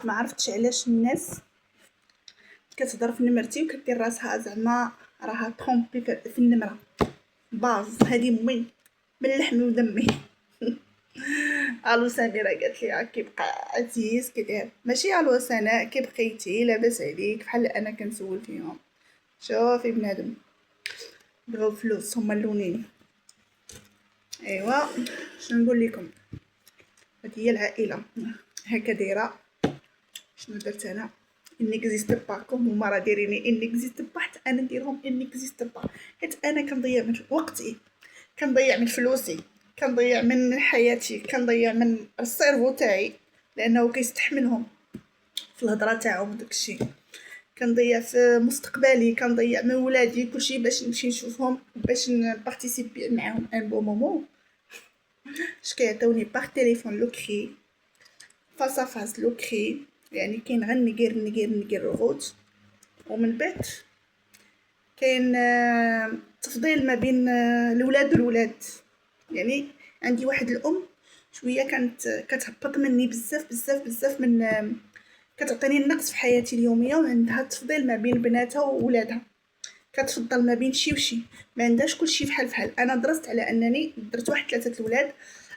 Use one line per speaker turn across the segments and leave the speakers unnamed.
ما عرفتش علاش الناس كتهضر في نمرتي وكدير راسها زعما راها ترومبي في النمره. باز هادي من لحمي ودمي. الو سميره قالت لي كيبقى عزيز كيداير، ماشي الو سناء كي بقيتي لاباس عليك بحال انا كنسول فيهم. شوفي بنادم بغاو فلوس هما اللونين. ايوا شنو نقول لكم، هذه هي العائله هكا دايره. شنو درت انا؟ ان اكزيست با كوم هما راه دايريني ان اكزيست با حتى انا نديرهم ان اكزيست با، حيت انا كنضيع من وقتي، كنضيع من فلوسي، كنضيع من حياتي، كنضيع من السيرفو تاعي لانه كيستحملهم في الهضره تاعهم وداكشي، كنضيع في مستقبلي، كنضيع من ولادي كلشي باش نمشي نشوفهم باش نبارتيسيبي معاهم ان بون مومون. اش كيعطيوني باغ تليفون لو كري فاس فاس لو كري، يعني كاين غير نقير الغوت. ومن بعد كاين تفضيل ما بين الولاد والولاد. يعني عندي واحد الام شويه كانت كتهبط مني بزاف من كتعطيني النقص في حياتي اليوميه، وعندها تفضيل ما بين بناتها وولادها، كتفضل ما بين شي وشي، ما عندهاش كلشي فحال. انا درست على انني درت واحد 3 الولاد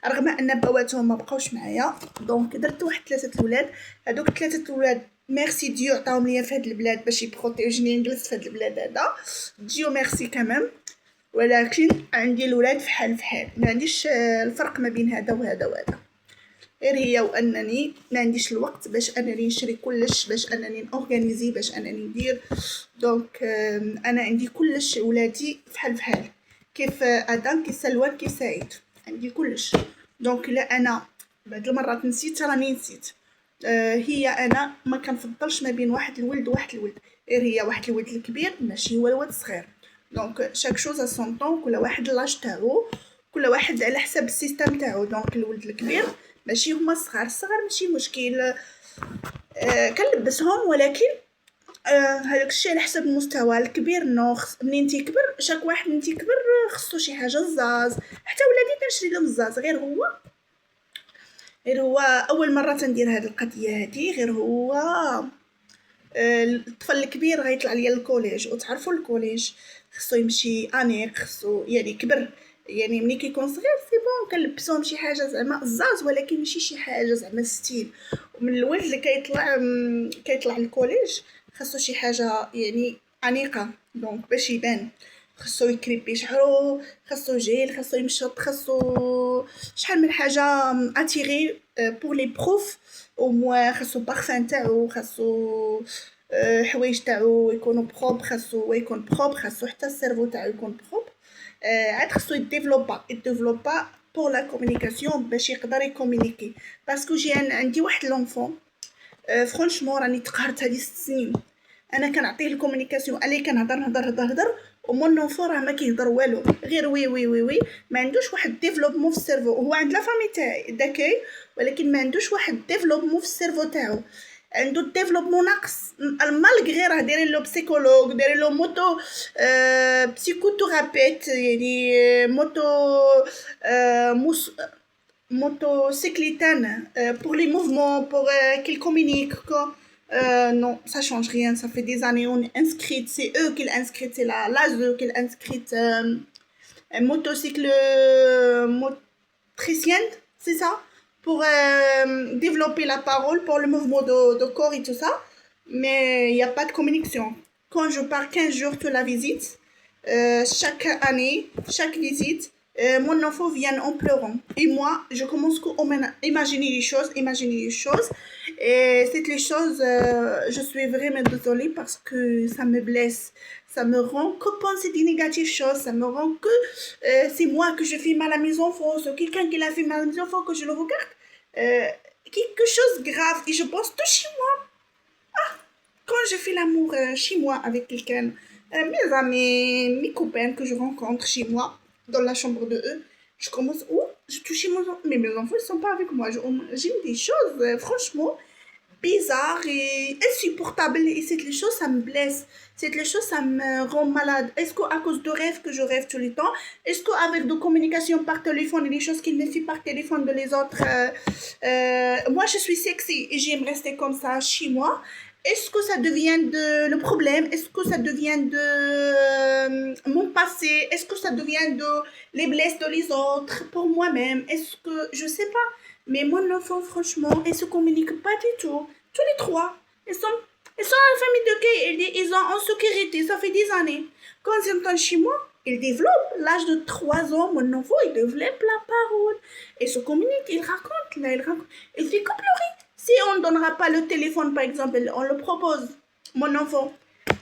رغم ان بواتهم ما بقاوش معايا، دونك درت واحد 3 الولاد. هادوك 3 الولاد ميرسي ديو عطاهم ليا في هاد البلاد باش يبروتيجني نجلس في هاد البلاد هذا، ديو ميرسي كمان. ولكن عندي الولاد فحال ما عنديش الفرق ما بين هذا وهذا وهذا، غير هي وانني ما عنديش الوقت باش انني نشري كلش، باش انني نورغانيزي، باش انني ندير. دونك انا عندي كلش، ولادي فحال كيف ادم كيف سلوان كيف سعيد، عندي كلش. دونك لا انا بعض المرات نسيت راني نسيت. هي انا ما كنفضلش ما بين واحد الولد وواحد الولد، غير هي واحد الولد الكبير ماشي هو الولد الصغير. دونك شاك شوز سون طون، كل واحد لاج تاعو، كل واحد على حسب السيستم تاعو. دونك الولد الكبير ماشي هما الصغار ماشي مشكل، كنلبسهم، ولكن هذاك الشيء على حسب المستوى. الكبير نو منين تيكبر شاك واحد منين تيكبر خصو شي حاجه زاز. حتى ولادي كنشري لهم الزاز، غير هو اول مره تندير هذه القضيه هذه. غير هو الطفل الكبير غيطلع ليا الكوليج، وتعرفوا الكوليج خصو يمشي انيق، خصو يعني كبر، يعني ملي كيكون صغير سي بون كنلبسوهم شي حاجه زعما زاز، ولكن ماشي شي حاجه زعما ستيل. ومن الولد اللي كيطلع الكوليج خصو شي حاجه يعني انيقه، دونك باش يبان خصو يكريبي شعرو، خصو جيل، خصو يمشط، خصو شحال من حاجه اتيغي بور لي بروف. او موان خصو بارفان تاعو، خصو حوايج تاعو يكونوا بروب، خاصو هو يكون بروب، خاصو حتى السيرفو تاعو يكون بروب. عاد خصو يديفلوبا بور لا كومونيكاسيون باش يقدر يكومونيكي. باسكو جي عندي واحد لونفون فرانشمون راني تقهرت هادي 6 سنين. انا كنعطيه الكومونيكاسيون عليه، كنهضر ومون نونفون راه ما كيهضر والو، غير وي ما عندوش واحد ديفلوبمون في السيرفو. هو عند لا فامي تاعي ذكي، ولكن ما عندوش واحد ديفلوبمون في السيرفو تاعو، عنده ديفلوبمون ناقص. مالغري راه دايرين له بسيكولوج، دايرين له موتو بسيكوثيرابيت، يعني موتو موس motocyclitaine pour les mouvements, pour qu'ils communiquent. Non, ça change rien. Ça fait des années on est inscrite. C'est eux qui l'inscritent. C'est l'ASE qui l'inscrite. Un motocycle motricienne, c'est ça, pour développer la parole, pour le mouvement de corps et tout ça. Mais il n'y a pas de communication. Quand je pars 15 jours de la visite, chaque année, chaque visite, mon enfant vient en pleurant. Et moi, je commence à imaginer les choses. Et c'est les choses, je suis vraiment désolée parce que ça me blesse. Ça me rend que penser des négatives choses. Ça me rend que c'est moi que je fais mal à mes enfants. C'est quelqu'un qui l'a fait mal à mes enfants que je le regarde. Quelque chose de grave. Et je pense tout chez moi. Quand je fais l'amour chez moi avec quelqu'un, mes amis, mes copains que je rencontre chez moi, dans la chambre de eux, je commence, je touche mes enfants, mais mes enfants ils sont pas avec moi. J'ai des choses, franchement, bizarre et insupportable. Et cette chose, ça me blesse. Cette chose, ça me rend malade. Est-ce qu'à cause de rêves que je rêve tout le temps? Est-ce qu'avec de communication par téléphone et des choses qu'il me fait par téléphone de les autres, moi je suis sexy et j'aime rester comme ça chez moi. Est-ce que ça devient le problème? Est-ce que ça devient mon passé? Est-ce que ça devient de les blesses de les autres pour moi-même? Est-ce que je sais pas? Mais mon enfant, franchement, ils se communiquent pas du tout. Tous les trois, ils sont en famille de gay, ils sont en sécurité, ça fait des années. Quand ils sont chez moi, ils développent. L'âge de 3 ans, mon enfant, il développe la parole. Ils se communiquent, ils racontent, là, ils racontent. Il fait que pleurer. Si on ne donnera pas le téléphone, par exemple, on le propose, mon enfant,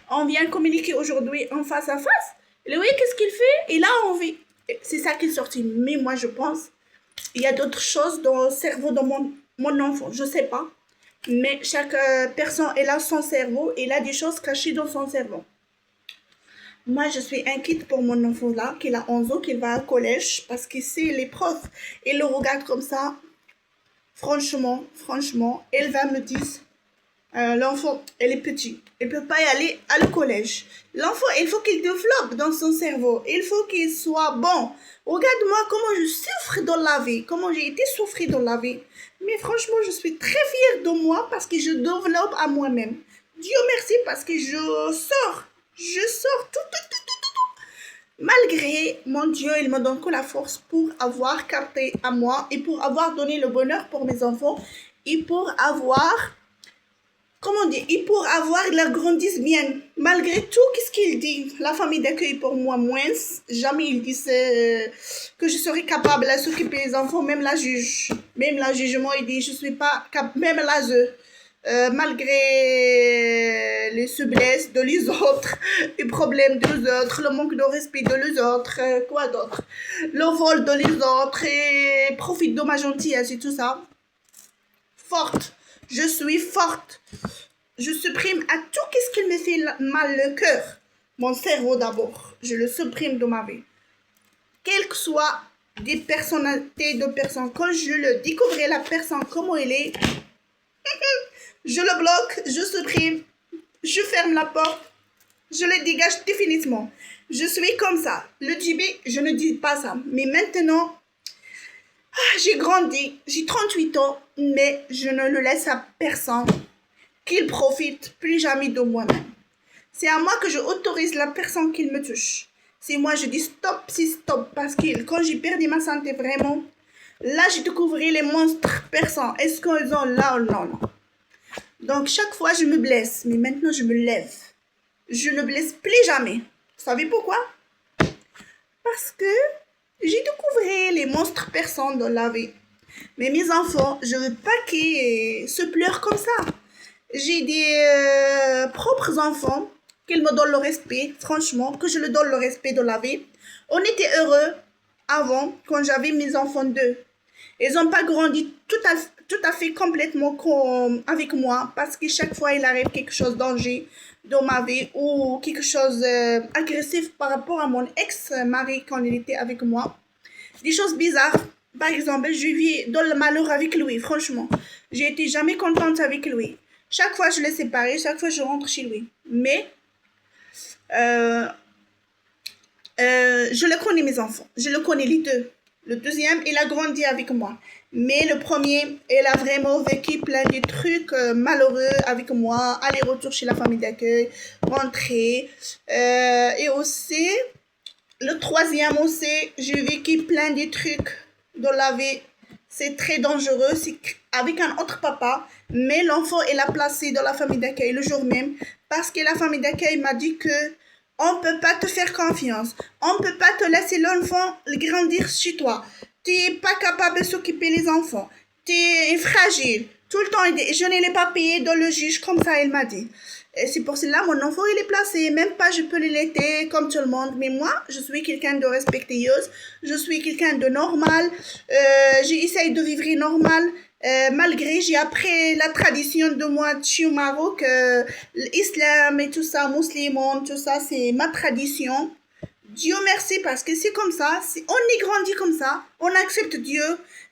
on vient communiquer aujourd'hui en face à face. Et oui, qu'est-ce qu'il fait? Il a envie. C'est ça qui est sorti. Mais moi, je pense, il y a d'autres choses dans le cerveau de mon enfant. Je ne sais pas. Mais chaque personne, elle a son cerveau. Elle a des choses cachées dans son cerveau. Moi, je suis inquiète pour mon enfant là, qui a 11 ans, qu'il va au collège. Parce que si les profs, ils le regardent comme ça, franchement, elle va me dire, l'enfant, elle est petit. Elle ne peut pas y aller à le collège. L'enfant, il faut qu'il développe dans son cerveau. Il faut qu'il soit bon. Regarde-moi comment je souffre dans la vie. Comment j'ai été souffrir dans la vie. Mais franchement, je suis très fière de moi parce que je développe à moi-même. Dieu merci parce que je sors. Je sors tout. Malgré, mon Dieu, il me donne que la force pour avoir capté à moi et pour avoir donné le bonheur pour mes enfants et pour avoir, comment dire, et pour avoir la grandisse bien. Malgré tout, qu'est-ce qu'il dit? La famille d'accueil pour moi, moins. Jamais il dit que je serai capable de s'occuper des enfants, même la juge. Même la jugement, il dit, je suis pas capable, même la malgré les faiblesses de les autres, les problèmes de les autres, le manque de respect de les autres, quoi d'autre, le vol de les autres et profite de ma gentillesse et tout ça. Forte, je suis forte. Je supprime à tout ce qui me fait mal le cœur. Mon cerveau d'abord, je le supprime de ma vie. Quelles que soient des personnalités de personnes, quand je le découvrirai la personne comment elle est, je le bloque, je supprime, je ferme la porte, je le dégage définitivement. Je suis comme ça. Le début, je ne dis pas ça. Mais maintenant, j'ai grandi, j'ai 38 ans, mais je ne le laisse à personne qu'il profite plus jamais de moi-même. C'est à moi que je autorise la personne qu'il me touche. C'est moi, je dis stop, c'est stop. Parce que quand j'ai perdu ma santé vraiment, là, j'ai découvert les monstres personnes. Est-ce qu'ils ont là ou non? Donc, chaque fois, je me blesse. Mais maintenant, je me lève. Je ne blesse plus jamais. Vous savez pourquoi? Parce que j'ai découvert les monstres personnes dans la vie. Mais mes enfants, je ne veux pas qu'ils se pleurent comme ça. J'ai des propres enfants qu'ils me donnent le respect, franchement, que je leur donne le respect de la vie. On était heureux avant, quand j'avais mes enfants d'eux. Ils n'ont pas grandi tout à fait complètement avec moi parce que chaque fois il arrive quelque chose de danger dans ma vie ou quelque chose agressif par rapport à mon ex-mari quand il était avec moi. Des choses bizarres. Par exemple, je vis dans le malheur avec lui, franchement. J'ai été jamais contente avec lui. Chaque fois je l'ai séparé, chaque fois je rentre chez lui. Mais je le connais mes enfants, je le connais les deux. Le deuxième, il a grandi avec moi. Mais le premier, il a vraiment vécu plein de trucs malheureux avec moi. Aller-retour chez la famille d'accueil, rentrer. Et aussi, le troisième aussi, j'ai vécu plein de trucs dans la vie. C'est très dangereux. C'est avec un autre papa. Mais l'enfant, il a placé dans la famille d'accueil le jour même. Parce que la famille d'accueil m'a dit que on ne peut pas te faire confiance. On ne peut pas te laisser l'enfant grandir chez toi. Tu n'es pas capable de s'occuper des enfants. Tu es fragile. Tout le temps, je ne l'ai pas payé dans le juge, comme ça, il m'a dit. Et c'est pour cela mon enfant, il est placé. Même pas, je peux le laiter comme tout le monde. Mais moi, je suis quelqu'un de respectueuse. Je suis quelqu'un de normal. J'essaye de vivre normal. Malgré, j'ai appris la tradition de moi au Maroc, l'islam et tout ça, musulman, tout ça, c'est ma tradition. Dieu merci parce que c'est comme ça, on est grandi comme ça, on accepte Dieu,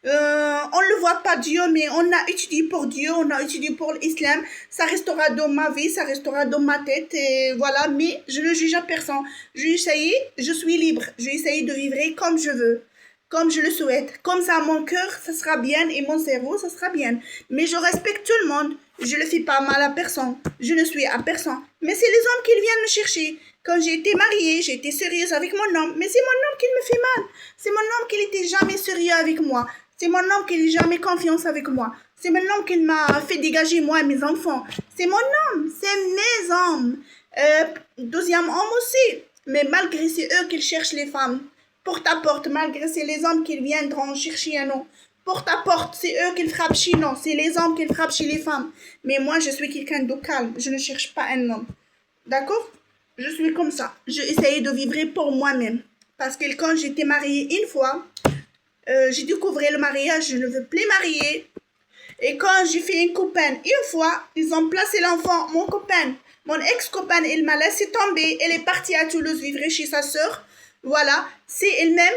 On ne le voit pas Dieu, mais on a étudié pour Dieu, on a étudié pour l'islam. Ça restera dans ma vie, ça restera dans ma tête, et voilà. Mais je ne juge à personne. Je suis libre. Je vais essayer de vivre comme je veux, comme je le souhaite. Comme ça, mon cœur, ça sera bien, et mon cerveau, ça sera bien. Mais je respecte tout le monde. Je ne fais pas mal à personne. Je ne suis à personne. Mais c'est les hommes qui viennent me chercher. Quand j'ai été mariée, j'ai été sérieuse avec mon homme. Mais c'est mon homme qui me fait mal. C'est mon homme qui n'était jamais sérieux avec moi. C'est mon homme qui n'a jamais confiance avec moi. C'est mon homme qui m'a fait dégager moi et mes enfants. C'est mon homme. C'est mes hommes. Deuxième homme aussi. Mais malgré c'est eux qui cherchent les femmes. Porte à porte, malgré c'est les hommes qui viendront chercher un homme. Porte à porte, c'est eux qui frappent chez nous. C'est les hommes qui frappent chez les femmes. Mais moi, je suis quelqu'un de calme. Je ne cherche pas un homme. D'accord? Je suis comme ça. Je essayais de vivre pour moi-même. Parce que quand j'étais mariée une fois, j'ai découvert le mariage, je ne veux plus marier. Et quand j'ai fait une copaine, une fois, ils ont placé l'enfant, mon copain, mon ex-copain, il m'a laissé tomber. Elle est partie à Toulouse vivre chez sa sœur. Voilà, c'est elle-même,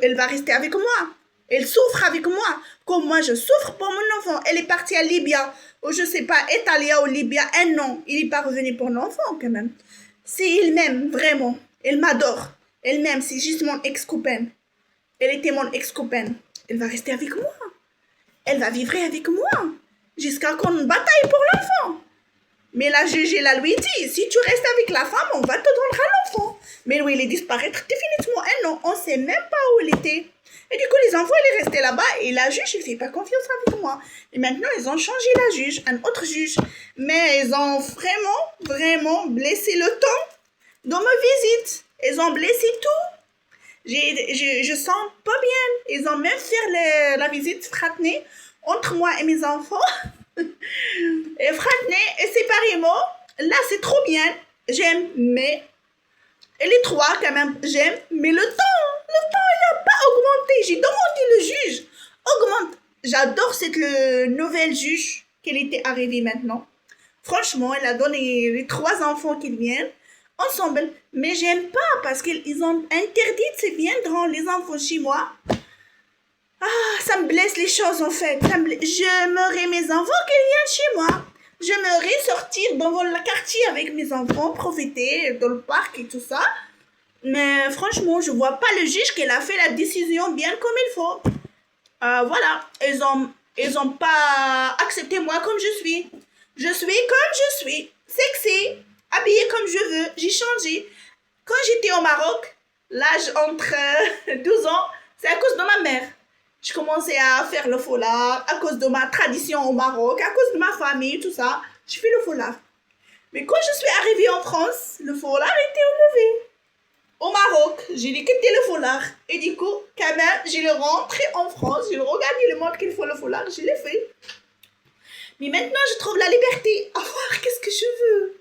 elle va rester avec moi. Elle souffre avec moi, comme moi je souffre pour mon enfant. Elle est partie à Libya, ou je sais pas, Italia ou Libya, un an. Il n'est pas revenu pour l'enfant quand même. C'est elle-même, vraiment. Elle m'adore. Elle-même, c'est juste mon ex-copain. Elle était mon ex-copaine. Elle va rester avec moi. Elle va vivre avec moi. Jusqu'à qu'on bataille pour l'enfant. Mais la juge, elle a lui dit, si tu restes avec la femme, on va te donner l'enfant. Mais lui, il est disparaître définitivement un an. On ne sait même pas où il était. Et du coup, les enfants, ils est resté là-bas. Et la juge, elle ne fait pas confiance avec moi. Et maintenant, ils ont changé la juge, un autre juge. Mais ils ont vraiment blessé le temps dans ma visite. Ils ont blessé tout. Je sens pas bien. Ils ont même fait la visite fraternée entre moi et mes enfants. Et fraternée et séparément. Là, c'est trop bien. J'aime, mais... Et les trois, quand même, j'aime. Mais le temps, il n'a pas augmenté. J'ai demandé le juge. Augmente. J'adore cette nouvelle juge qui était arrivée maintenant. Franchement, elle a donné les trois enfants qui viennent ensemble, mais j'aime pas parce qu'ils ont interdit de viendre les enfants chez moi. Ah, ça me blesse les choses en fait. J'aimerais mes enfants qui viennent chez moi. J'aimerais sortir dans le quartier avec mes enfants, profiter dans le parc et tout ça. Mais franchement, je vois pas le juge qui a fait la décision bien comme il faut. Voilà, ils ont pas accepté moi comme je suis. Je suis comme je suis, sexy, habillée comme je veux, j'ai changé. Quand j'étais au Maroc, l'âge entre 12 ans, c'est à cause de ma mère. Je commençais à faire le foulard à cause de ma tradition au Maroc, à cause de ma famille, tout ça. Je fais le foulard. Mais quand je suis arrivée en France, le foulard était enlevé. Au Maroc, j'ai quitté le foulard. Et du coup, quand même, j'ai rentré en France, j'ai regardé le monde qu'il faut le foulard, je l'ai fait. Mais maintenant, je trouve la liberté à voir qu'est-ce que je veux.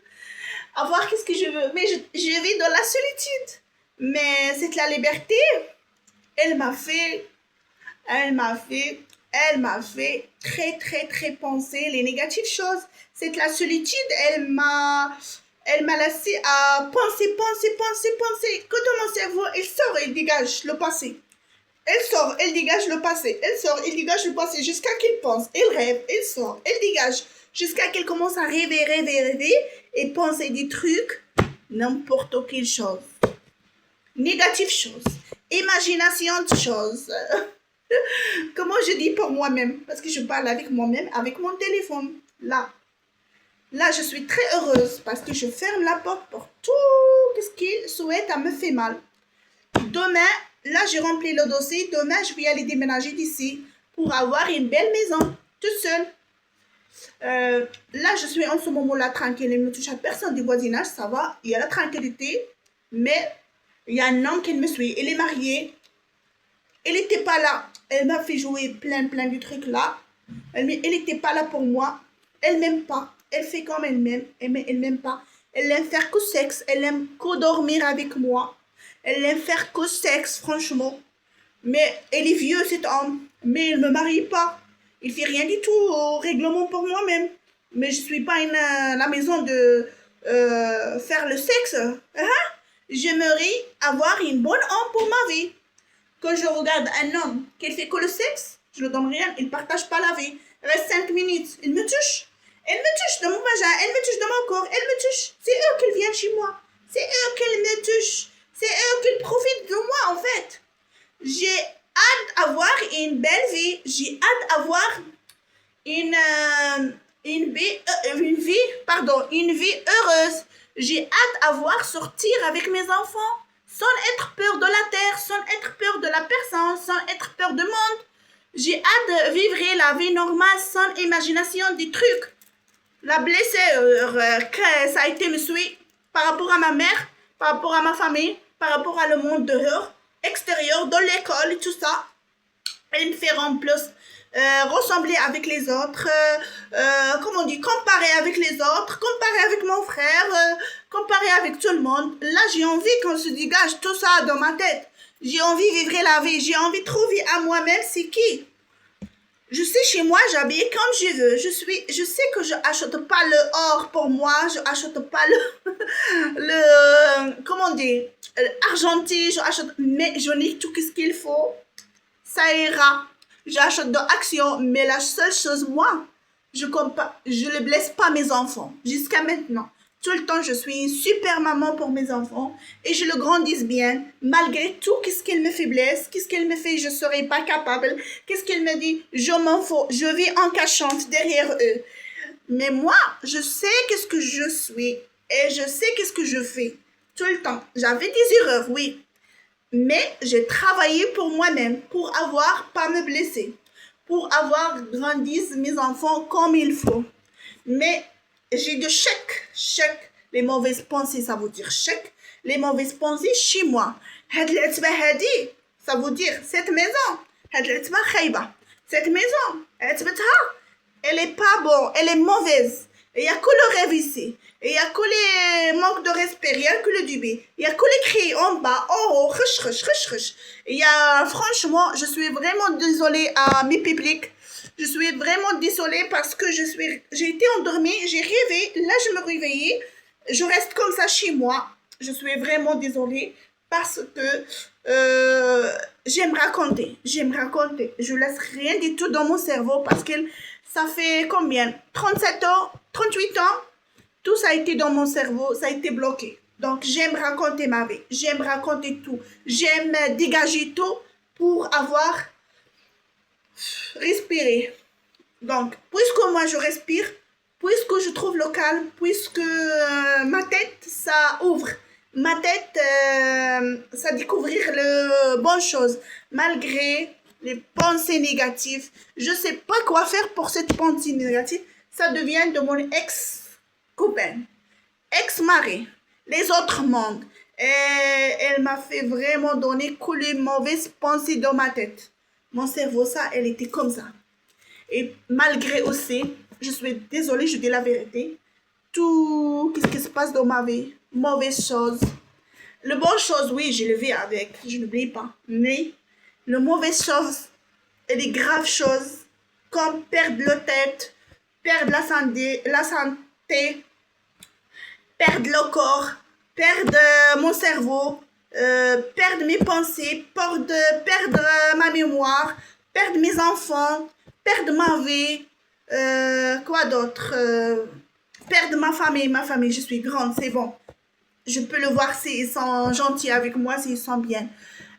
À voir qu'est-ce que je veux. Mais je vis dans la solitude. Mais cette la liberté, elle m'a fait très penser les négatives choses. C'est la solitude, elle m'a laissé à penser. Quand mon cerveau, il sort, il dégage le passé. Elle sort, elle dégage le passé. Elle sort, elle dégage le passé jusqu'à qu'il pense. Elle rêve, elle sort, elle dégage jusqu'à qu'elle commence à rêver et penser des trucs, n'importe quelle chose. Négative chose. Imagination de chose. Comment je dis pour moi-même? Parce que je parle avec moi-même, avec mon téléphone. Là, je suis très heureuse parce que je ferme la porte pour tout ce qu'il souhaite à me faire mal. Demain, là, j'ai rempli le dossier. Demain, je vais aller déménager d'ici pour avoir une belle maison, toute seule. Là, je suis en ce moment-là tranquille. Il ne me touche à personne du voisinage, ça va. Il y a la tranquillité. Mais il y a un homme qui me suit. Il est marié. Elle n'était pas là. Elle m'a fait jouer plein de trucs là. Elle n'était pas là pour moi. Elle m'aime pas. Elle fait comme elle m'aime. Elle m'aime pas. Elle aime faire que sexe. Elle aime que dormir avec moi. Elle aime faire que sexe, franchement. Mais elle est vieux, cet homme. Mais il ne me marie pas. Il fait rien du tout au règlement pour moi-même. Mais je suis pas à la maison de faire le sexe. J'aimerais avoir une bonne homme pour ma vie. Quand je regarde un homme qui fait que le sexe, je ne donne rien, il ne partage pas la vie. Reste 5 minutes, il me touche. Elle me touche dans mon vagin, elle me touche dans mon corps, elle me touche. C'est eux qui viennent chez moi. C'est eux qui me touchent. C'est eux qui profitent de moi, en fait. J'ai hâte d'avoir une belle vie. J'ai hâte d'avoir une vie heureuse. J'ai hâte d'avoir sortir avec mes enfants sans être peur de la terre, sans être peur de la personne, sans être peur du monde. J'ai hâte de vivre la vie normale sans imagination des trucs. La blessure que ça a été me suit par rapport à ma mère, par rapport à ma famille, par rapport à le monde dehors, extérieur, dans l'école et tout ça. Elle me fait en plus ressembler avec les autres, comment on dit, comparer avec les autres, comparer avec mon frère, comparer avec tout le monde. Là, j'ai envie qu'on se dégage tout ça dans ma tête. J'ai envie de vivre la vie, j'ai envie de trouver à moi-même c'est qui. Je sais, chez moi, j'habille comme je veux. Je sais que je n'achète pas le or pour moi, je n'achète pas comment dire, argentique, mais je n'ai tout ce qu'il faut. Ça ira. J'achète de actions, mais la seule chose, moi, je ne blesse pas mes enfants jusqu'à maintenant. Tout le temps, je suis une super maman pour mes enfants et je le grandisse bien, malgré tout, qu'est-ce qu'il me fait blesse, qu'est-ce qu'il me fait, je ne serai pas capable, qu'est-ce qu'il me dit, je m'en fous, je vis en cachante derrière eux. Mais moi, je sais qu'est-ce que je suis et je sais qu'est-ce que je fais tout le temps. J'avais des erreurs, oui, mais j'ai travaillé pour moi-même, pour pas me blesser, pour avoir grandi mes enfants comme il faut. Mais j'ai de chèque, les mauvaises pensées, ça veut dire chèque, les mauvaises pensées chez moi. Ça veut dire cette maison, cette maison, elle est pas bonne, elle est mauvaise. Il n'y a que le rêve ici. Il n'y a que les manques de respect, il n'y a que le débit. Il n'y a que les cris en bas, en haut, Il y a, franchement, je suis vraiment désolée à mes publics. Je suis vraiment désolée parce que j'ai été endormie, j'ai rêvé, là je me réveillais, je reste comme ça chez moi. Je suis vraiment désolée parce que j'aime raconter. Je laisse rien du tout dans mon cerveau parce que ça fait combien? 37 ans, 38 ans, tout ça a été dans mon cerveau, ça a été bloqué. Donc j'aime raconter ma vie, j'aime raconter tout, j'aime dégager tout pour avoir respirer. Donc, puisque moi je respire, puisque je trouve le calme, puisque ma tête, ça ouvre, ma tête, ça découvrir les bonnes choses, malgré les pensées négatives. Je ne sais pas quoi faire pour cette pensée négative. Ça devient de mon ex-copain, ex-mari, les autres mondes. Et elle m'a fait vraiment donner que les mauvaises pensées dans ma tête. Mon cerveau, ça, elle était comme ça. Et malgré aussi, je suis désolée, je dis la vérité, tout ce qui se passe dans ma vie, mauvaises choses. Le bonne chose, oui, je le vis avec, je n'oublie pas. Mais les mauvaises choses et les graves choses, comme perdre la tête, perdre la santé, perdre le corps, perdre mon cerveau, perdre mes pensées, perdre ma mémoire, perdre mes enfants, perdre ma vie, quoi d'autre, perdre ma famille, je suis grande, c'est bon. Je peux le voir s'ils sont gentils avec moi, s'ils sont bien.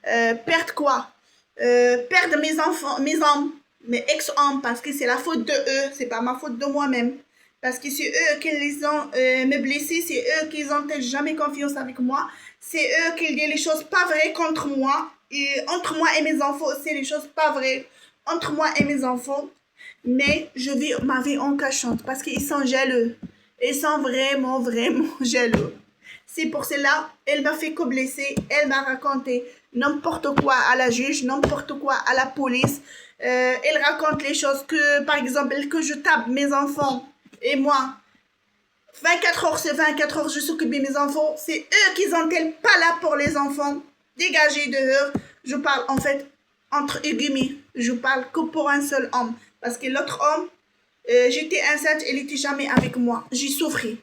Perdre quoi? Perdre mes enfants, mes hommes, mes ex-hommes, parce que c'est la faute de eux, c'est pas ma faute de moi-même. Parce que c'est eux qui les ont me blessé, c'est eux qui n'ont jamais confiance avec moi, c'est eux qui disent les choses pas vraies contre moi, et entre moi et mes enfants aussi, les choses pas vraies entre moi et mes enfants. Mais je vis ma vie en cachante parce qu'ils sont jaloux. Ils sont vraiment, vraiment jaloux. C'est pour cela, elle m'a fait que blesser, elle m'a raconté n'importe quoi à la juge, n'importe quoi à la police. Elle raconte les choses que, par exemple, que je tape mes enfants et moi. 24 heures, c'est 24 heures, je s'occupe de mes enfants. C'est eux qui sont-elles pas là pour les enfants. Dégagez dehors. Je parle en fait entre guillemets. Je parle que pour un seul homme. Parce que l'autre homme, j'étais enceinte, il n'était jamais avec moi. J'ai souffert.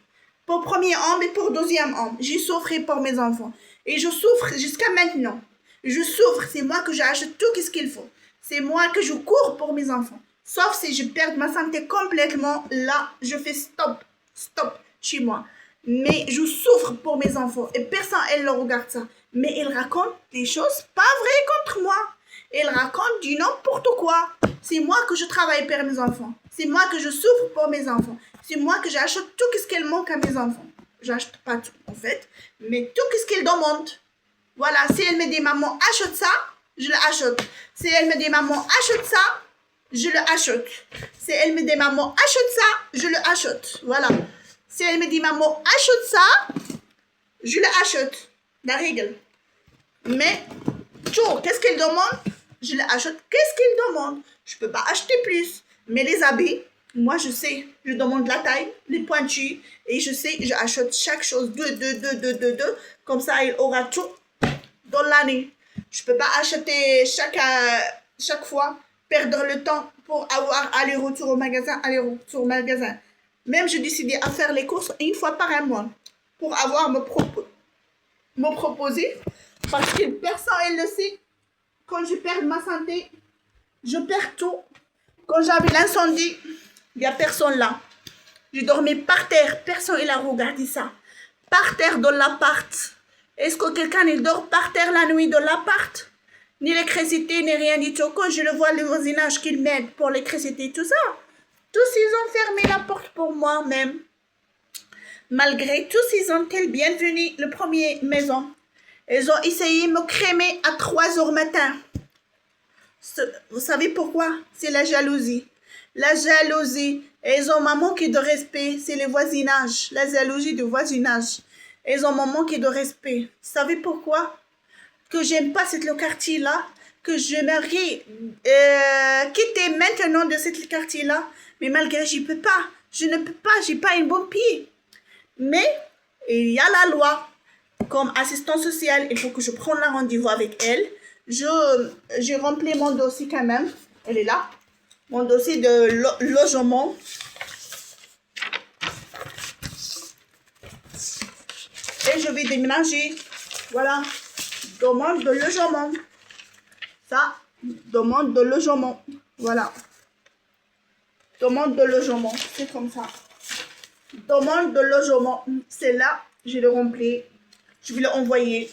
Pour premier homme et pour deuxième homme. J'ai souffert pour mes enfants. Et je souffre jusqu'à maintenant. Je souffre, c'est moi que j'achète tout ce qu'il faut. C'est moi que je cours pour mes enfants. Sauf si je perds ma santé complètement, là, je fais stop chez moi. Mais je souffre pour mes enfants et personne, elle le regarde ça. Mais elle raconte des choses pas vraies contre moi. Elle raconte du n'importe quoi. C'est moi que je travaille pour mes enfants. C'est moi que je souffre pour mes enfants. C'est moi que j'achète tout ce qu'elle manque à mes enfants. J'achète pas tout, en fait, mais tout ce qu'elle demande. Voilà, si elle me dit, maman, achète ça, je l'achète. Si elle me dit, maman, achète ça, je le achète. Si elle me dit, maman, achète ça, je le achète. Voilà. Si elle me dit, maman, achète ça, je le achète. La règle. Mais, tout, qu'est-ce qu'elle demande? Je le achète. Qu'est-ce qu'elle demande? Je ne peux pas acheter plus. Mais les habits, moi, je sais. Je demande la taille, les pointus. Et je sais, j'achète chaque chose. Deux. Comme ça, il aura tout dans l'année. Je ne peux pas acheter chaque fois, perdre le temps pour avoir aller-retour au magasin, aller-retour au magasin. Même je décidé à faire les courses une fois par mois pour avoir me proposer. Parce que personne, elle le sait. Quand je perds ma santé, je perds tout. Quand j'avais l'incendie, il n'y a personne là. Je dormais par terre. Personne il a regardé ça. Par terre dans l'appart. Est-ce que quelqu'un il dort par terre la nuit dans l'appart? Ni l'électricité, ni rien du tout. Quand je le vois, le voisinage qu'il m'aide pour l'électricité, tout ça. Tous ils ont fermé la porte pour moi même. Malgré tous, ils ont été bienvenus la première maison. Ils ont essayé de me crémer à 3 heures matin. Vous savez pourquoi? C'est la jalousie. La jalousie. Ils ont un manque de respect. C'est le voisinage. La jalousie du voisinage. Ils ont un manque de respect. Vous savez pourquoi? Que j'aime pas ce quartier-là. Que j'aimerais quitter maintenant de ce quartier-là. Mais malgré, je peux pas. Je ne peux pas. J'ai pas une bonne pied. Mais il y a la loi. Comme assistante sociale, il faut que je prenne un rendez-vous avec elle. J'ai rempli mon dossier quand même. Elle est là. Mon dossier de logement. Et je vais déménager. Voilà. Demande de logement. Ça, demande de logement. Voilà. Demande de logement. C'est comme ça. Demande de logement. C'est là. Je le remplis. Je vais l'envoyer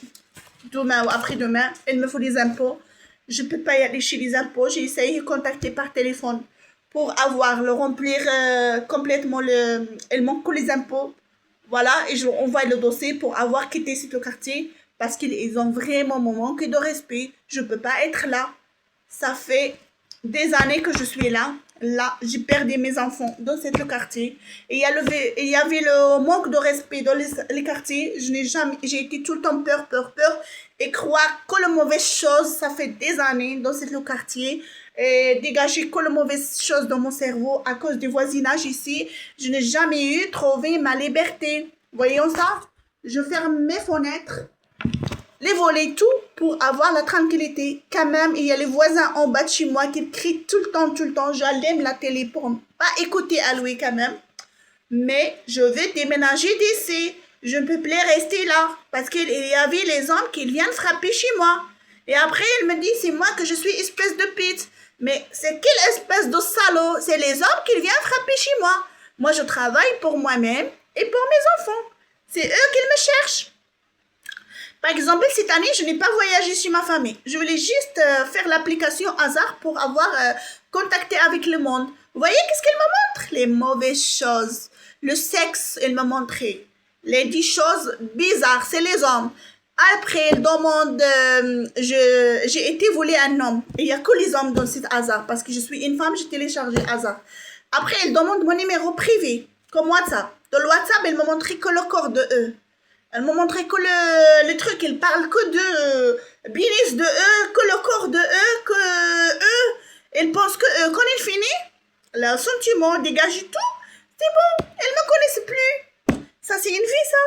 demain ou après-demain. Il me faut des impôts. Je ne peux pas y aller chez les impôts. J'ai essayé de contacter par téléphone pour remplir complètement il manque que les impôts. Voilà, et je envoie le dossier pour avoir quitté ce quartier parce qu'ils ont vraiment mon manque de respect. Je ne peux pas être là. Ça fait des années que je suis là. Là, j'ai perdu mes enfants dans ce quartier. Et il y avait le manque de respect dans les quartiers. J'ai été tout le temps peur. Et croire que la mauvaise chose, ça fait des années dans ce quartier. Et dégager que la mauvaise chose dans mon cerveau à cause du voisinage ici. Je n'ai jamais trouvé ma liberté. Voyons ça. Je ferme mes fenêtres. Les volets, tout pour avoir la tranquillité. Quand même, il y a les voisins en bas de chez moi qui crient tout le temps. J'allume la télé pour ne pas écouter à lui quand même. Mais je vais déménager d'ici. Je ne peux plus rester là. Parce qu'il y avait les hommes qui viennent frapper chez moi. Et après, il me dit, c'est moi que je suis espèce de pute. Mais c'est quelle espèce de salaud? C'est les hommes qui viennent frapper chez moi. Moi, je travaille pour moi-même et pour mes enfants. C'est eux qui me cherchent. Par exemple, cette année, je n'ai pas voyagé chez ma famille. Je voulais juste faire l'application hasard pour avoir contacté avec le monde. Vous voyez qu'est-ce qu'elle me montre? Les mauvaises choses. Le sexe, elle m'a montré. Les 10 choses bizarres, c'est les hommes. Après, elle demande, j'ai été volée un homme. Et il n'y a que les hommes dans cet hasard. Parce que je suis une femme, j'ai téléchargé hasard. Après, elle demande mon numéro privé, comme WhatsApp. Dans le WhatsApp, elle m'a montré que le corps de eux. Elle m'a montré que le truc, il parle que de business de eux, que le corps de eux, que eux, ils pensent que quand il finit, le sentiment dégage tout, c'est bon, elle ne me connaissent plus. Ça, c'est une vie, ça.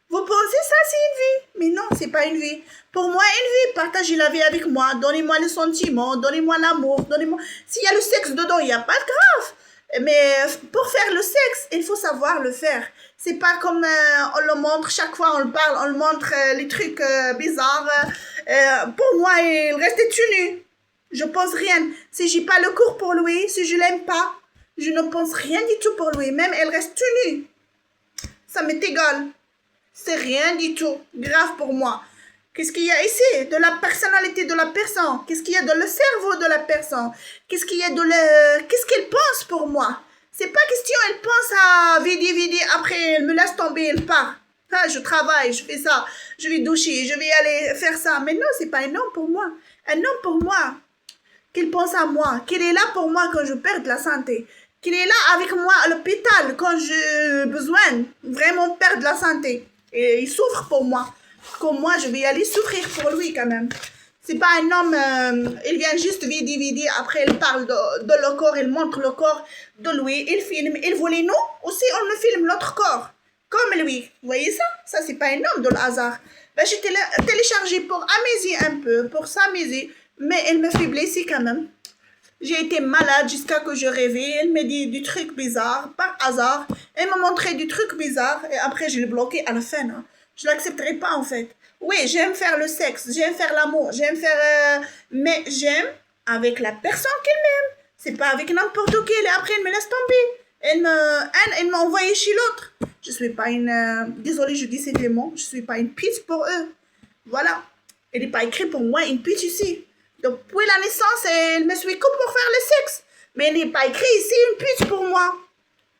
Vous pensez ça, c'est une vie. Mais non, c'est pas une vie. Pour moi, une vie, partagez la vie avec moi. Donnez-moi le sentiment, donnez-moi l'amour, donnez-moi... S'il y a le sexe dedans, il n'y a pas de grave. Mais pour faire le sexe, il faut savoir le faire. C'est pas comme on le montre, chaque fois on le parle, on le montre les trucs bizarres. Pour moi, il restait tenu. Je pense rien. Si j'ai pas le cours pour lui, si je l'aime pas, je ne pense rien du tout pour lui. Même elle reste tenue. Ça m'est égal. C'est rien du tout grave pour moi. Qu'est-ce qu'il y a ici? De la personnalité de la personne. Qu'est-ce qu'il y a dans le cerveau de la personne? Qu'est-ce qu'il y a dans le... Qu'est-ce qu'elle pense pour moi? C'est pas question, elle pense à vider, après elle me laisse tomber, elle part. Ah, je travaille, je fais ça, je vais doucher, je vais aller faire ça. Mais non, c'est pas un homme pour moi. Un homme pour moi, qu'il pense à moi, qu'il est là pour moi quand je perds de la santé, qu'il est là avec moi à l'hôpital quand j'ai besoin vraiment perdre la santé. Et il souffre pour moi. Comme moi, je vais aller souffrir pour lui quand même. C'est pas un homme, il vient juste vider, après il parle de le corps, il montre le corps de lui, il filme, il voulait nous, aussi on le filme notre corps, comme lui. Vous voyez ça? Ça c'est pas un homme de le hasard. Ben, j'ai téléchargé pour amuser un peu, pour s'amuser, mais elle me fait blesser quand même. J'ai été malade jusqu'à que je rêvais, elle me dit du truc bizarre, par hasard, elle me montrait du truc bizarre, et après je l'ai bloqué à la fin. Hein. Je l'accepterai pas en fait. Oui, j'aime faire le sexe, j'aime faire l'amour, j'aime faire... mais j'aime avec la personne qu'elle m'aime. C'est pas avec n'importe qui, et après elle me laisse tomber. Elle m'a envoyé chez l'autre. Je suis pas une... désolée, je dis ces mots. Je suis pas une pute pour eux. Voilà. Elle n'est pas écrite pour moi une pute ici. Depuis la naissance, elle me suit comme pour faire le sexe. Mais elle n'est pas écrit ici une pute pour moi.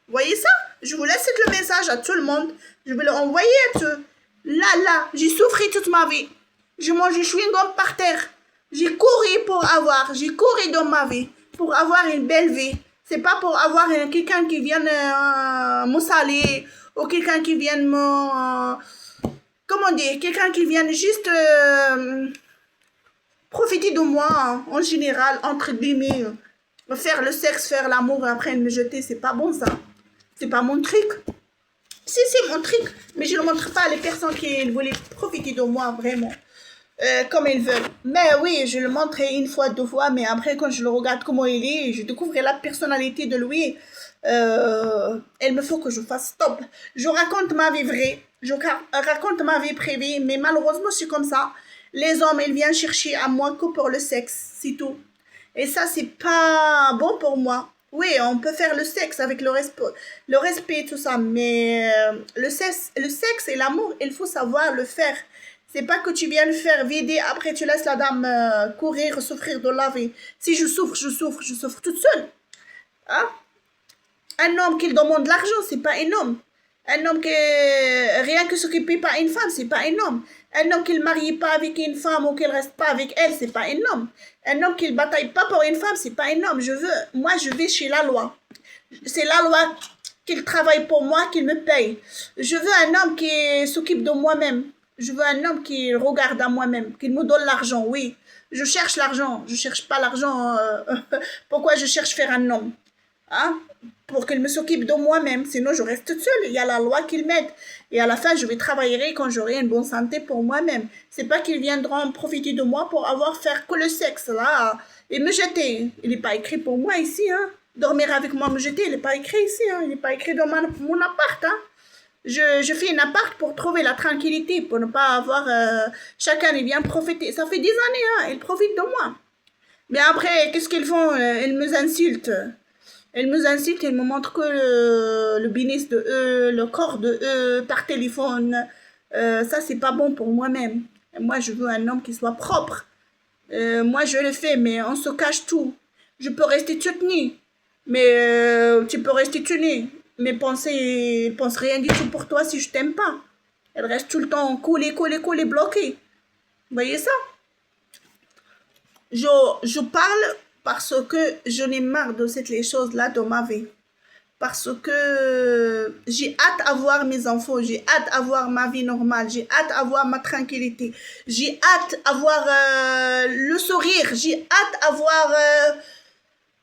Vous voyez ça? Je vous laisse le message à tout le monde. Je vais l'envoyer à tous. Là, j'ai souffert toute ma vie. Je mangeais chewing-gum par terre. J'ai couru pour avoir. J'ai couru dans ma vie pour avoir une belle vie. C'est pas pour avoir quelqu'un qui vienne me saler ou quelqu'un qui vienne me... comment dire? Quelqu'un qui vienne juste profiter de moi hein, en général, entre guillemets. Faire le sexe, faire l'amour et après me jeter, c'est pas bon ça. C'est pas mon truc. Si, c'est mon truc, mais je ne montre pas à les personnes qui voulaient profiter de moi vraiment, comme elles veulent. Mais oui, je le montrais une fois, deux fois, mais après, quand je le regarde comment il est, je découvre la personnalité de lui. Il me faut que je fasse stop. Je raconte ma vie vraie, je raconte ma vie privée, mais malheureusement, c'est comme ça. Les hommes, ils viennent chercher à moi que pour le sexe, c'est tout. Et ça, c'est pas bon pour moi. Oui, on peut faire le sexe avec le respect et tout ça, mais le sexe et l'amour, il faut savoir le faire. C'est pas que tu viens le faire vider, après tu laisses la dame courir, souffrir de la vie. Si je souffre toute seule. Hein? Un homme qui demande l'argent, c'est pas un homme. Un homme qui rien que s'occuper pas une femme, c'est pas un homme. Un homme qui ne marie pas avec une femme ou qui ne reste pas avec elle, c'est pas un homme. Un homme qui ne bataille pas pour une femme, c'est pas un homme. Moi, je vis chez la loi. C'est la loi qu'il travaille pour moi, qu'il me paye. Je veux un homme qui s'occupe de moi-même. Je veux un homme qui regarde à moi-même, qui me donne l'argent, oui. Je cherche l'argent. Je cherche pas l'argent. Pourquoi je cherche faire un homme? Hein? Pour qu'il me s'occupe de moi-même, sinon je reste seule. Il y a la loi qui m'aide. Et à la fin, je vais travailler quand j'aurai une bonne santé pour moi-même. C'est pas qu'ils viendront profiter de moi pour avoir faire que le sexe, là, et me jeter. Il n'est pas écrit pour moi ici, hein. Dormir avec moi, me jeter, il n'est pas écrit ici, hein. Il n'est pas écrit dans mon appart, hein. Je fais un appart pour trouver la tranquillité, pour ne pas avoir... chacun, il vient profiter. Ça fait des années, hein. Ils profitent de moi. Mais après, qu'est-ce qu'ils font? Ils me insultent. Elle nous incite, elle me montre que le business de eux, le corps de eux, par téléphone. Ça, c'est pas bon pour moi-même. Moi, je veux un homme qui soit propre. Moi, je le fais, mais on se cache tout. Je peux rester toute nue. Mais tu peux rester toute nue. Mais pense rien du tout pour toi si je t'aime pas. Elle reste tout le temps collée, bloquée. Vous voyez ça? Je parle parce que je n'ai marre de toutes les choses-là dans ma vie. Parce que j'ai hâte d'avoir mes enfants, j'ai hâte d'avoir ma vie normale, j'ai hâte d'avoir ma tranquillité, j'ai hâte d'avoir le sourire, j'ai hâte d'avoir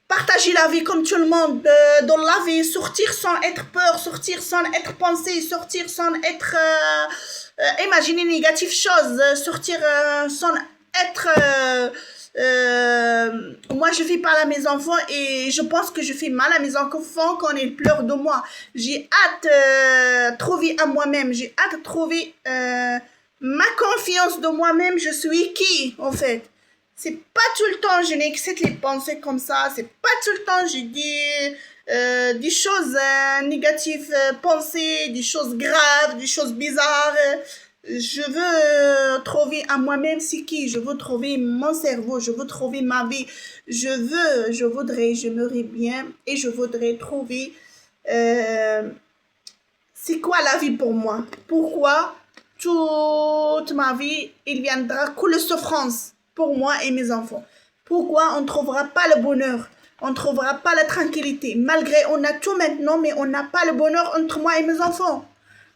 partager la vie comme tout le monde, dans la vie, sortir sans être peur, sortir sans être pensé, sortir sans être imaginer négative chose, sortir sans être... moi je fais pas à mes enfants et je pense que je fais mal à mes enfants quand ils pleurent de moi. J'ai hâte de trouver à moi-même, j'ai hâte de trouver Ma confiance de moi-même, je suis qui, en fait? C'est pas tout le temps, je n'excite les pensées comme ça. C'est pas tout le temps, je dis des choses négatives, pensées, des choses graves, des choses bizarres. Je veux trouver à moi-même c'est qui. Je veux trouver mon cerveau. Je veux trouver ma vie. J'aimerais bien et je voudrais trouver c'est quoi la vie pour moi? Pourquoi toute ma vie, il viendra que la souffrance pour moi et mes enfants? Pourquoi on ne trouvera pas le bonheur? On ne trouvera pas la tranquillité? Malgré on a tout maintenant, mais on n'a pas le bonheur entre moi et mes enfants.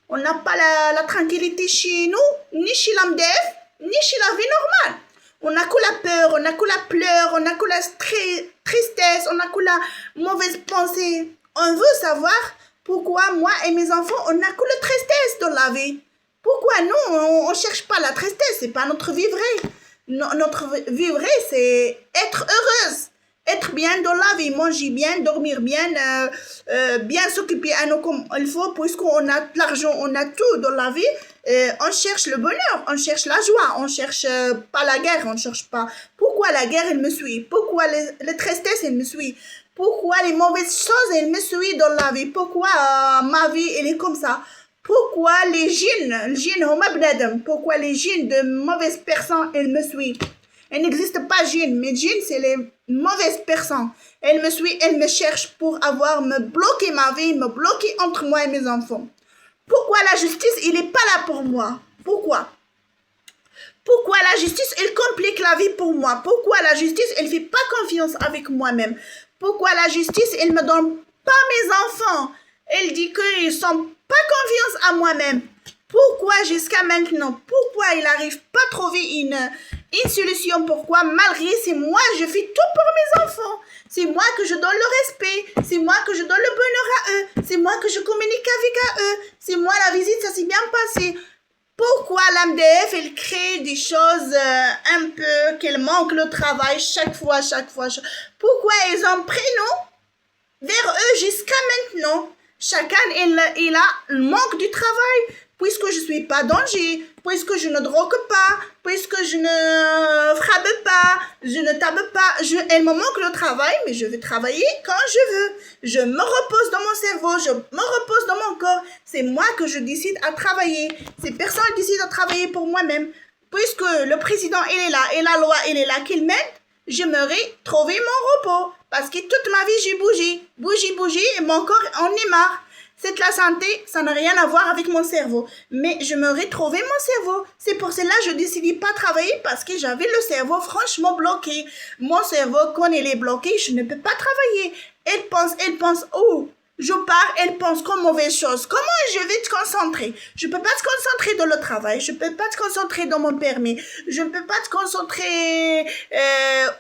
On n'a pas la tranquillité chez nous, ni chez l'AMDF, ni chez la vie normale. On n'a que la peur, on n'a que la pleur, on n'a que la tristesse, on n'a que la mauvaise pensée. On veut savoir pourquoi moi et mes enfants, on n'a que la tristesse dans la vie. Pourquoi nous, on ne cherche pas la tristesse, c'est pas notre vie vraie. Notre vie vraie, c'est être heureuse, être bien dans la vie, manger bien, dormir bien, bien s'occuper à nous comme il faut, puisqu'on a de l'argent, on a tout dans la vie. On cherche le bonheur, on cherche la joie, on cherche pas la guerre, on cherche pas. Pourquoi la guerre, elle me suit? Pourquoi la tristesse, elle me suit? Pourquoi les mauvaises choses, elles me suivent dans la vie? Pourquoi ma vie, elle est comme ça? Pourquoi les djinns, pourquoi les djinns de mauvaises personnes, elles me suivent? Il n'existe pas djinns, mais djinns, c'est les mauvaises personnes. Elles me suivent, elles me cherchent pour me bloquer ma vie, me bloquer entre moi et mes enfants. Pourquoi la justice, il n'est pas là pour moi? Pourquoi? Pourquoi la justice, elle complique la vie pour moi? Pourquoi la justice, elle ne fait pas confiance avec moi-même? Pourquoi la justice, elle ne me donne pas mes enfants? Elle dit qu'ils ne sont pas confiance à moi-même. Pourquoi jusqu'à maintenant? Pourquoi il n'arrive pas à trouver une solution? Pourquoi malgré c'est moi, je fais tout pour mes enfants? C'est moi que je donne le respect. C'est moi que je donne le bonheur à eux. C'est moi que je communique avec eux. C'est moi la visite, ça s'est bien passé. Pourquoi l'AMDF, elle crée des choses un peu, qu'elle manque le travail chaque fois. Pourquoi ils ont pris nous vers eux jusqu'à maintenant? Chacun, il a le manque du travail, puisque je ne suis pas danger, puisque je ne drogue pas, puisque je ne frappe pas, je ne tape pas. Elle me manque le travail, mais je vais travailler quand je veux. Je me repose dans mon cerveau, je me repose dans mon corps. C'est moi que je décide à travailler. Ces personnes décident à travailler pour moi-même. Puisque le président, il est là, et la loi, elle est là qu'il mène, j'aimerais trouver mon repos. Parce que toute ma vie, j'ai bougé, et mon corps en est marre. C'est la santé, ça n'a rien à voir avec mon cerveau. Mais je me retrouvais mon cerveau. C'est pour cela que je ne décidais pas travailler parce que j'avais le cerveau franchement bloqué. Mon cerveau, quand il est bloqué, je ne peux pas travailler. Elle pense, oh, je pars, elle pense comme mauvaise chose. Comment je vais te concentrer? Je ne peux pas te concentrer dans le travail. Je ne peux pas te concentrer dans mon permis. Je ne peux pas te concentrer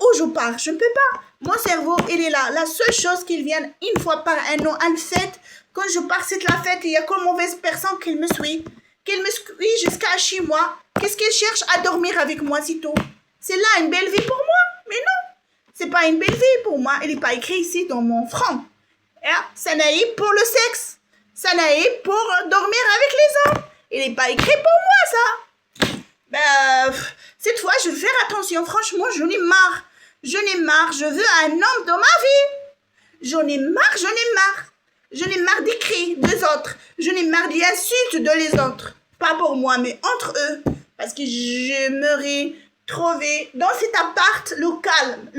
où je pars. Je ne peux pas. Mon cerveau, il est là. La seule chose qu'il vient une fois par an à une fête, quand je pars, c'est la fête, il y a comme mauvaise personne qui me suit. Qui me suit jusqu'à chez moi. Qu'est-ce qu'elle cherche à dormir avec moi si tôt? C'est là une belle vie pour moi? Mais non. C'est pas une belle vie pour moi. Il n'est pas écrit ici dans mon front. Ça n'est pour le sexe. Ça n'est pour dormir avec les hommes. Il n'est pas écrit pour moi, ça. Cette fois, je vais faire attention. Franchement, j'en ai marre. Je veux un homme dans ma vie. J'en ai marre. Je n'ai marre des cris des autres. Je n'ai marre des insultes de les autres. Pas pour moi, mais entre eux. Parce que j'aimerais trouver dans cet appart le calme.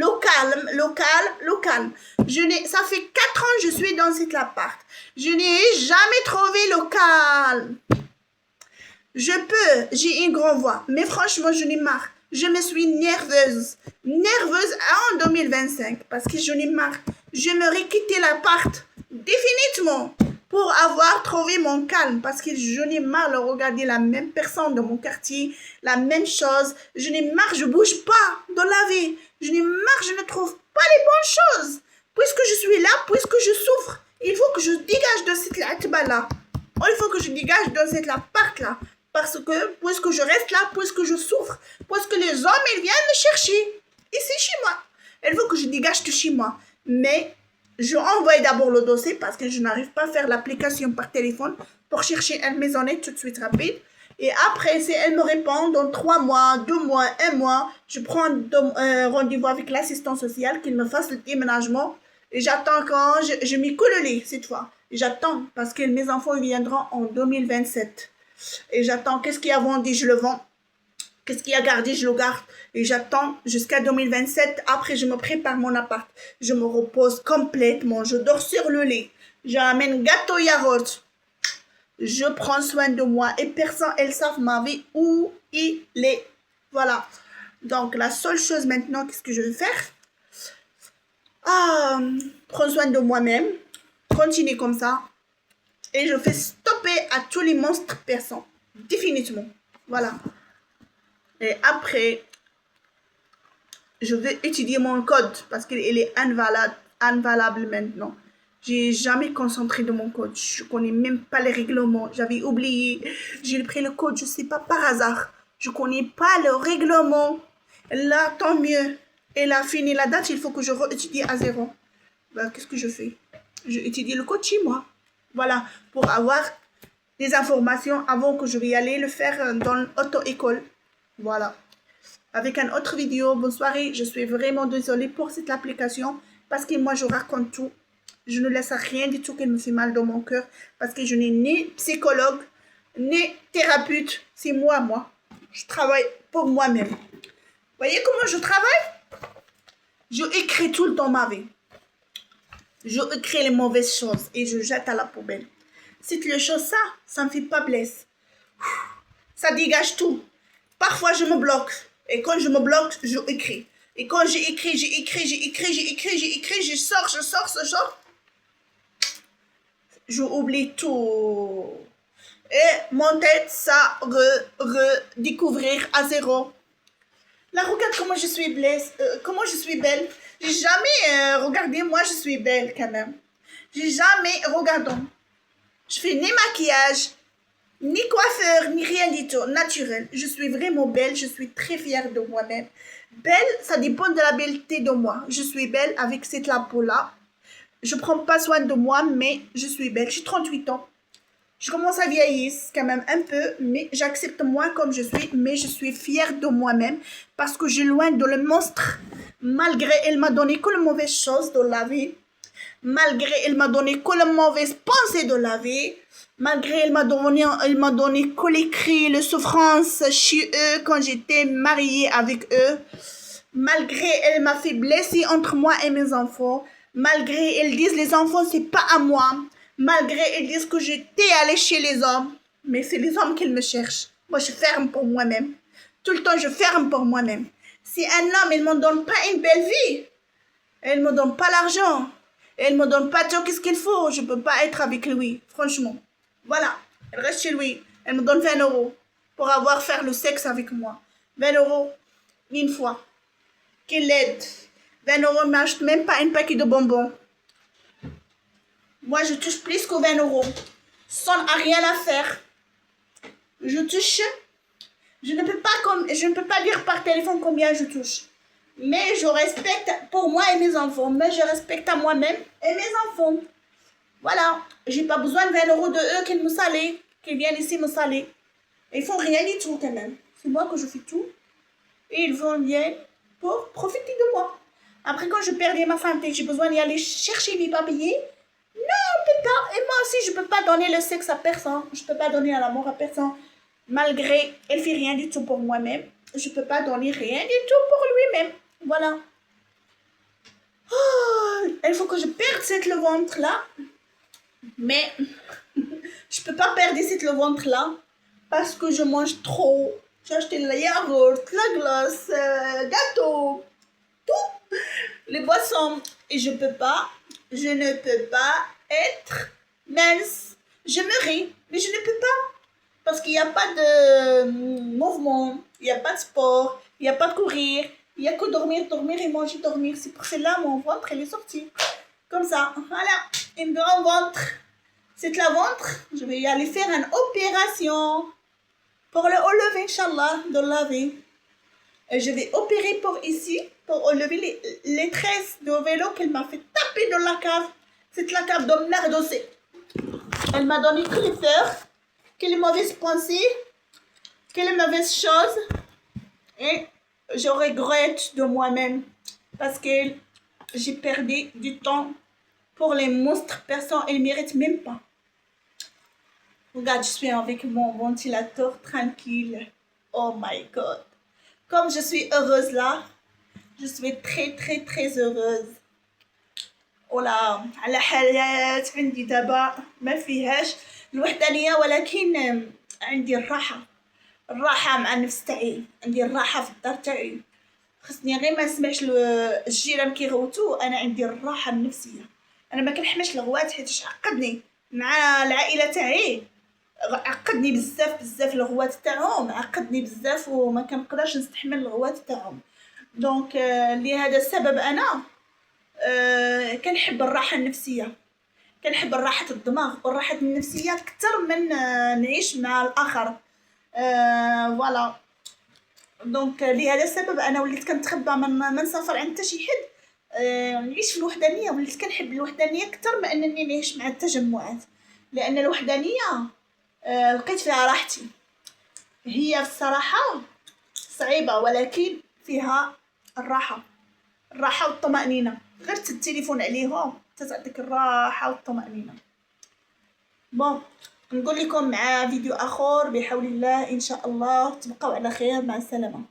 Ça fait 4 ans que je suis dans cet appart. Je n'ai jamais trouvé le calme. J'ai une grande voix, mais franchement, je n'ai marre. Je me suis nerveuse en 2025 parce que je n'ai marre. J'aimerais quitter l'appart définitivement pour avoir trouvé mon calme parce que je n'ai marre de regarder la même personne dans mon quartier, la même chose. Je n'ai marre, je bouge pas dans la vie. Je n'ai marre, je ne trouve pas les bonnes choses. Puisque je suis là, puisque je souffre, il faut que je dégage de cette là. Il faut que je dégage de cet appart-là. Parce que, puisque je reste là, puisque je souffre, puisque les hommes, ils viennent me chercher. Ici, chez moi. Il faut que je dégage de chez moi. Mais, je envoie d'abord le dossier parce que je n'arrive pas à faire l'application par téléphone pour chercher une maisonnette tout de suite rapide. Et après, si elle me répond dans 3 mois, 2 mois, 1 mois, je prends rendez-vous avec l'assistant social qu'il me fasse le déménagement. Et j'attends quand je m'y colle le lit cette fois. Et j'attends parce que mes enfants viendront en 2027. Et j'attends, qu'est-ce qu'il y a vendu, je le vends. Qu'est-ce qu'il y a gardé, je le garde. Et j'attends jusqu'à 2027. Après, je me prépare mon appart. Je me repose complètement. Je dors sur le lit. J'amène gâteau yaourt. Je prends soin de moi. Et personne, elles savent ma vie, où il est. Voilà. Donc, la seule chose maintenant, qu'est-ce que je vais faire? Prendre soin de moi-même. Continuer comme ça. Et je fais stopper à tous les monstres personnes. Définitivement. Voilà. Et après, je vais étudier mon code parce qu'il est invalable maintenant. J'ai jamais concentré de mon code. Je connais même pas les règlements. J'avais oublié. J'ai pris le code, je sais pas, par hasard. Je connais pas le règlement. Là, tant mieux. Elle a fini la date, il faut que je réétudie à zéro. Ben, qu'est-ce que je fais? Je étudie le code chez moi. Voilà, pour avoir des informations avant que je vais aller le faire dans l'auto-école. Voilà. Avec une autre vidéo. Bonne soirée. Je suis vraiment désolée pour cette application parce que moi, je raconte tout. Je ne laisse rien du tout qui me fait mal dans mon cœur parce que je n'ai ni psychologue, ni thérapeute. C'est moi. Je travaille pour moi-même. Vous voyez comment je travaille? Je écris tout le temps ma vie. Je écris les mauvaises choses et je jette à la poubelle. Si tu le choses ça me fait pas blesse. Ça dégage tout. Parfois, je me bloque. Et quand je me bloque, je écris. Et quand j'écris, je sors. Je oublie tout. Et mon tête, ça redécouvrir à zéro. Là, regarde comment je suis comment je suis belle. J'ai jamais regardé, moi, je suis belle quand même. J'ai jamais regardé. Je fais ni maquillage, ni coiffeur, ni rien du tout. Naturel. Je suis vraiment belle. Je suis très fière de moi-même. Belle, ça dépend de la belleté de moi. Je suis belle avec cette peau-là. Je prends pas soin de moi, mais je suis belle. J'ai 38 ans. Je commence à vieillir quand même un peu, mais j'accepte moi comme je suis, mais je suis fière de moi-même parce que je suis loin de le monstre. Malgré elle m'a donné que les mauvaises choses de la vie, malgré elle m'a donné que les mauvaises pensées de la vie, malgré elle m'a donné que les cris, les souffrances chez eux quand j'étais mariée avec eux, malgré elle m'a fait blesser entre moi et mes enfants, malgré elles disent les enfants c'est pas à moi. Malgré ils disent que j'étais allée chez les hommes, mais c'est les hommes qui me cherchent. Moi, je ferme pour moi-même. Tout le temps, je ferme pour moi-même. Si un homme, il ne me donne pas une belle vie, il ne me donne pas l'argent, il ne me donne pas tout ce qu'il faut, je ne peux pas être avec lui, franchement. Voilà, elle reste chez lui, elle me donne 20 € pour faire le sexe avec moi. 20 € une fois. Qu'il l'aide. 20 € ne m'achète même pas un paquet de bonbons. Moi, je touche plus que 20 €. Sans rien à faire. Je touche. Je ne peux pas dire par téléphone combien je touche. Mais je respecte pour moi et mes enfants. Mais je respecte à moi-même et mes enfants. Voilà. J'ai pas besoin de 20 € de eux qui me salent. Qui viennent ici me saler. Ils font rien du tout quand même. C'est moi que je fais tout. Et ils viennent pour profiter de moi. Après, quand je perdais ma santé, j'ai besoin d'y aller chercher mes papiers. Non, on peut pas. Et moi aussi, je peux pas donner le sexe à personne. Je peux pas donner l'amour à personne. Malgré, elle fait rien du tout pour moi-même. Je peux pas donner rien du tout pour lui-même. Voilà. Oh, il faut que je perde cette le ventre là. Mais je peux pas perdre cette le ventre là parce que je mange trop. J'ai acheté le yaourt, la glace, gâteau, tout, les boissons. Et je ne peux pas être mince. Je me ris, mais je ne peux pas. Parce qu'il n'y a pas de mouvement, il n'y a pas de sport, il n'y a pas de courir, il n'y a que dormir et manger, dormir. C'est pour cela mon ventre, il est sorti. Comme ça, voilà, un grand ventre. C'est la ventre, je vais y aller faire une opération pour le relever, Inch'Allah, de la vie. Et je vais opérer pour ici, pour relever les tresses de vélo qu'elle m'a fait taper dans la cave. C'est la cave de merde aussi. Elle m'a donné que les peurs, que les mauvaises pensées. Quelle mauvaise chose, et je regrette de moi-même parce que j'ai perdu du temps pour les monstres. Personne ne mérite même pas. Regarde, je suis avec mon ventilateur tranquille. Oh my god. Comme je suis heureuse là, je suis très très très heureuse. ولا على حالات عندي دابا ما فيهاش الوحدانية، ولكن عندي الراحة مع النفس تاعي، عندي الراحة في الدار تاعي. خصني غير ما نسمعش الجيران كيغوتو، انا عندي الراحة النفسية. انا ما كنحملش الغوات حيت عقدني مع العائلة تاعي، عقدني بزاف بزاف الغوات تاعهم، عقدني بزاف وما كنقدرش نستحمل الغوات تاعهم. دونك لهذا السبب انا كنحب الراحة النفسية، كنحب راحة الدماغ والراحة النفسية أكثر من نعيش مع الآخر. فوالا. دونك لهذا السبب أنا وليت كنتخبى ما نسافر عند حتى شي حد. نعيش في الوحدانية، وليت كنحب الوحدانية أكثر من أنني نعيش مع التجمعات، لأن الوحدانية لقيت فيها راحتي. هي الصراحة صعيبة ولكن فيها الراحة والطمأنينة. غير التليفون عليهم تعطيك الراحة والطمأنينة. بون، نقول لكم مع فيديو اخر بحول الله ان شاء الله. تبقوا على خير، مع السلامة.